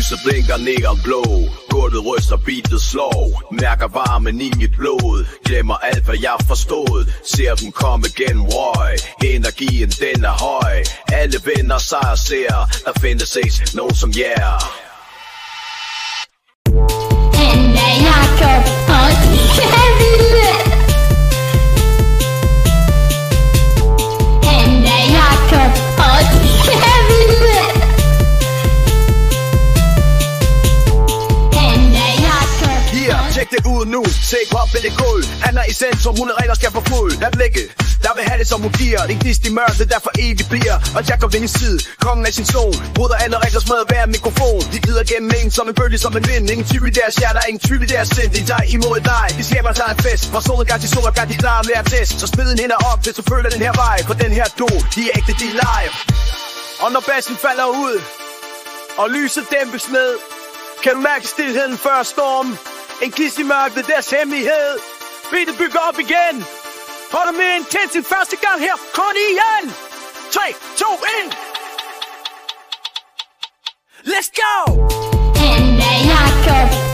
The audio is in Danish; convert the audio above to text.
Lyset blinker neonblå, gulvet ryster, beatet slår. Mærker varmen i mit blod, glemmer alt hvad jeg forstod. Ser dem komme gennem røg, energien den er høj. Alle vender sig og ser, der findes ikke nogen som jer. Enda Jakob og Kevin. Enda Jakob og Kevin. Tjek det ud nu, se pop ved det gulv. Han er i centrum, hun er ren og skal få fuld. Lad blikket, der vil have det som hun giver. Det er gnist i mørket, derfor evigt bliver. Og Jakob ved hendes side, kongen af sin zone. Bryder alle regler, smadrer hver mikrofon. De glider gennem en som en bølge, som en vind. Ingen tvivl i deres hjerter, ingen tvivl i deres sind. De er dig imod dig, de skaber sig en fest. Fra solnedgang til solopgang, de klarer med at test. Så smid en hænder op, hvis du føler den her vej. For den her do, de er ægte, de er live. Og når bassen falder ud, og lyset dæmpes ned, kan du mærke stilheden før stormen. En gnist i mørket, deres hemmelighed. Beatet bygger op igen. Hold dig mere intens end første gang her. Kom igen. 3, 2, 1. Let's go. Enda Jakob